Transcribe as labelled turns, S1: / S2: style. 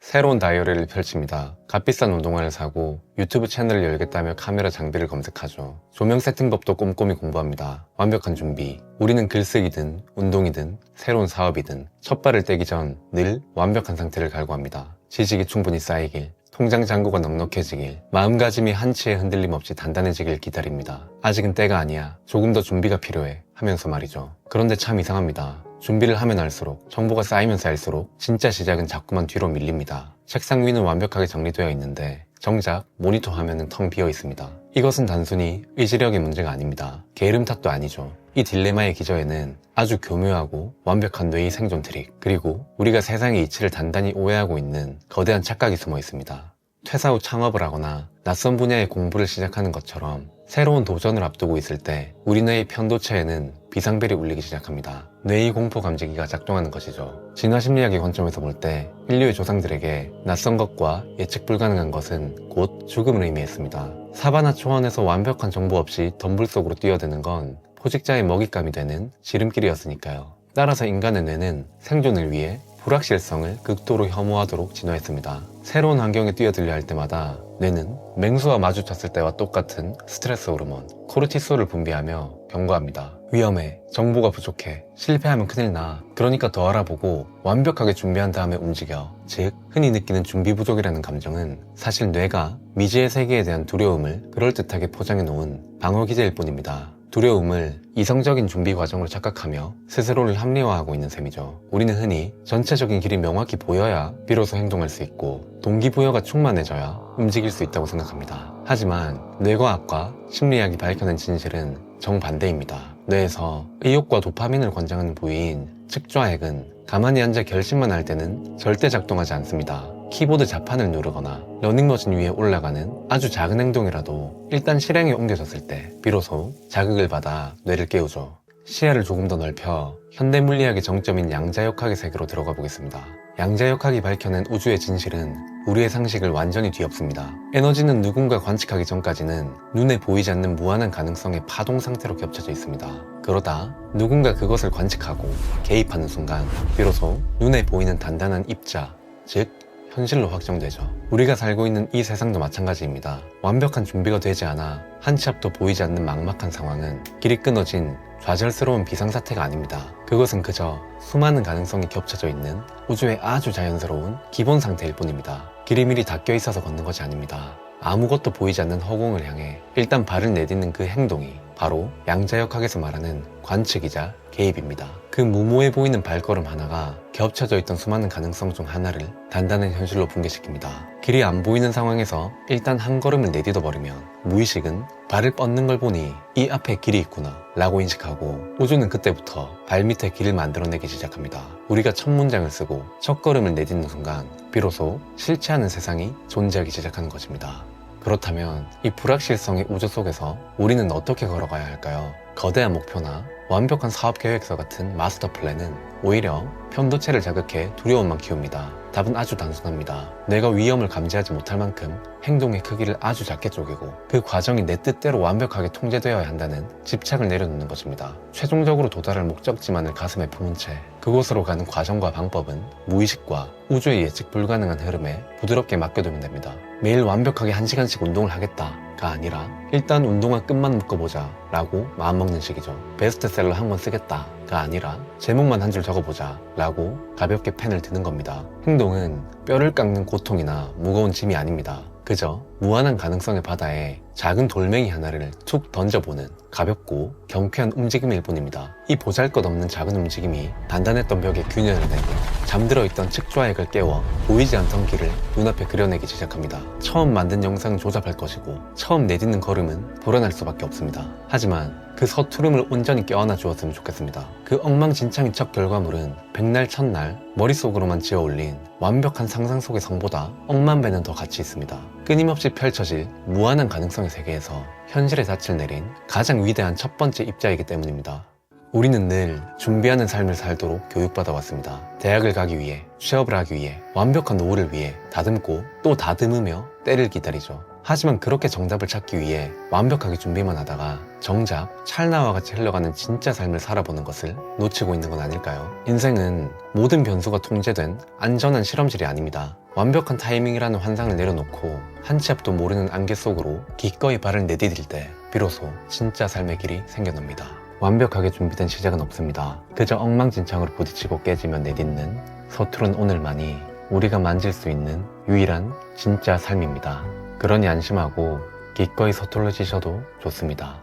S1: 새로운 다이어리를 펼칩니다. 값비싼 운동화를 사고 유튜브 채널을 열겠다며 카메라 장비를 검색하죠. 조명 세팅법도 꼼꼼히 공부합니다. 완벽한 준비. 우리는 글쓰기든 운동이든 새로운 사업이든 첫 발을 떼기 전 늘 완벽한 상태를 갈구합니다. 지식이 충분히 쌓이길, 통장 잔고가 넉넉해지길, 마음가짐이 한치의 흔들림 없이 단단해지길 기다립니다. 아직은 때가 아니야. 조금 더 준비가 필요해. 하면서 말이죠. 그런데 참 이상합니다. 준비를 하면 할수록, 정보가 쌓이면 쌓일수록 진짜 시작은 자꾸만 뒤로 밀립니다. 책상 위는 완벽하게 정리되어 있는데 정작 모니터 화면은 텅 비어 있습니다. 이것은 단순히 의지력의 문제가 아닙니다. 게으름 탓도 아니죠. 이 딜레마의 기저에는 아주 교묘하고 완벽한 뇌의 생존 트릭, 그리고 우리가 세상의 이치를 단단히 오해하고 있는 거대한 착각이 숨어 있습니다. 퇴사 후 창업을 하거나 낯선 분야의 공부를 시작하는 것처럼 새로운 도전을 앞두고 있을 때 우리 뇌의 편도체에는 비상벨이 울리기 시작합니다. 뇌의 공포 감지기가 작동하는 것이죠. 진화 심리학의 관점에서 볼 때 인류의 조상들에게 낯선 것과 예측 불가능한 것은 곧 죽음을 의미했습니다. 사바나 초원에서 완벽한 정보 없이 덤불 속으로 뛰어드는 건 포식자의 먹잇감이 되는 지름길이었으니까요. 따라서 인간의 뇌는 생존을 위해 불확실성을 극도로 혐오하도록 진화했습니다. 새로운 환경에 뛰어들려 할 때마다 뇌는 맹수와 마주쳤을 때와 똑같은 스트레스 호르몬 코르티솔을 분비하며 경고합니다. 위험해, 정보가 부족해, 실패하면 큰일 나. 그러니까 더 알아보고 완벽하게 준비한 다음에 움직여. 즉, 흔히 느끼는 준비 부족이라는 감정은 사실 뇌가 미지의 세계에 대한 두려움을 그럴듯하게 포장해 놓은 방어 기제일 뿐입니다. 두려움을 이성적인 준비 과정으로 착각하며 스스로를 합리화하고 있는 셈이죠. 우리는 흔히 전체적인 길이 명확히 보여야 비로소 행동할 수 있고 동기부여가 충만해져야 움직일 수 있다고 생각합니다. 하지만 뇌과학과 심리학이 밝혀낸 진실은 정반대입니다. 뇌에서 의욕과 도파민을 관장하는 부위인 측좌핵은 가만히 앉아 결심만 할 때는 절대 작동하지 않습니다. 키보드 자판을 누르거나 러닝머신 위에 올라가는 아주 작은 행동이라도 일단 실행에 옮겨졌을 때 비로소 자극을 받아 뇌를 깨우죠. 시야를 조금 더 넓혀 현대 물리학의 정점인 양자역학의 세계로 들어가 보겠습니다. 양자역학이 밝혀낸 우주의 진실은 우리의 상식을 완전히 뒤엎습니다. 에너지는 누군가 관측하기 전까지는 눈에 보이지 않는 무한한 가능성의 파동 상태로 겹쳐져 있습니다. 그러다 누군가 그것을 관측하고 개입하는 순간 비로소 눈에 보이는 단단한 입자, 즉 현실로 확정되죠. 우리가 살고 있는 이 세상도 마찬가지입니다. 완벽한 준비가 되지 않아 한 치 앞도 보이지 않는 막막한 상황은 길이 끊어진 좌절스러운 비상사태가 아닙니다. 그것은 그저 수많은 가능성이 겹쳐져 있는 우주의 아주 자연스러운 기본 상태일 뿐입니다. 길이 미리 닦여 있어서 걷는 것이 아닙니다. 아무것도 보이지 않는 허공을 향해 일단 발을 내딛는 그 행동이 바로 양자역학에서 말하는 관측이자 개입입니다. 그 무모해 보이는 발걸음 하나가 겹쳐져 있던 수많은 가능성 중 하나를 단단한 현실로 붕괴시킵니다. 길이 안 보이는 상황에서 일단 한 걸음을 내딛어 버리면 무의식은 발을 뻗는 걸 보니 이 앞에 길이 있구나 라고 인식하고 우주는 그때부터 발밑에 길을 만들어내기 시작합니다. 우리가 첫 문장을 쓰고 첫 걸음을 내딛는 순간 비로소 싫지 않은 세상이 존재하기 시작하는 것입니다. 그렇다면 이 불확실성의 우주 속에서 우리는 어떻게 걸어가야 할까요? 거대한 목표나 완벽한 사업 계획서 같은 마스터 플랜은 오히려 편도체를 자극해 두려움만 키웁니다. 답은 아주 단순합니다. 내가 위험을 감지하지 못할 만큼 행동의 크기를 아주 작게 쪼개고 그 과정이 내 뜻대로 완벽하게 통제되어야 한다는 집착을 내려놓는 것입니다. 최종적으로 도달할 목적지만을 가슴에 품은 채 그곳으로 가는 과정과 방법은 무의식과 우주의 예측 불가능한 흐름에 부드럽게 맡겨두면 됩니다. 매일 완벽하게 1시간씩 운동을 하겠다가 아니라 일단 운동화 끈만 묶어보자 라고 마음먹는 식이죠. 베스트셀러 한 권 쓰겠다가 아니라 제목만 한 줄 적어보자 라고 가볍게 펜을 드는 겁니다. 행동은 뼈를 깎는 고통이나 무거운 짐이 아닙니다. 그저 무한한 가능성의 바다에 작은 돌멩이 하나를 툭 던져보는 가볍고 경쾌한 움직임일 뿐입니다. 이 보잘것없는 작은 움직임이 단단했던 벽에 균열을 내고 잠들어 있던 측좌핵을 깨워 보이지 않던 길을 눈앞에 그려내기 시작합니다. 처음 만든 영상은 조잡할 것이고 처음 내딛는 걸음은 불안할 수밖에 없습니다. 하지만 그 서투름을 온전히 껴안아 주었으면 좋겠습니다. 그 엉망진창인 첫 결과물은 백날 첫날 머릿속으로만 지어올린 완벽한 상상 속의 성보다 억만 배는 더 가치 있습니다. 끊임없이 펼쳐질 무한한 가능성의 세계에서 현실의 닻을 내린 가장 위대한 첫 번째 입자이기 때문입니다. 우리는 늘 준비하는 삶을 살도록 교육받아 왔습니다. 대학을 가기 위해, 취업을 하기 위해, 완벽한 노후를 위해 다듬고 또 다듬으며 때를 기다리죠. 하지만 그렇게 정답을 찾기 위해 완벽하게 준비만 하다가 정작 찰나와 같이 흘러가는 진짜 삶을 살아보는 것을 놓치고 있는 건 아닐까요? 인생은 모든 변수가 통제된 안전한 실험실이 아닙니다. 완벽한 타이밍이라는 환상을 내려놓고 한 치 앞도 모르는 안개 속으로 기꺼이 발을 내디딜 때 비로소 진짜 삶의 길이 생겨납니다. 완벽하게 준비된 시작은 없습니다. 그저 엉망진창으로 부딪히고 깨지며 내딛는 서투른 오늘만이 우리가 만질 수 있는 유일한 진짜 삶입니다. 그러니 안심하고 기꺼이 서툴러지셔도 좋습니다.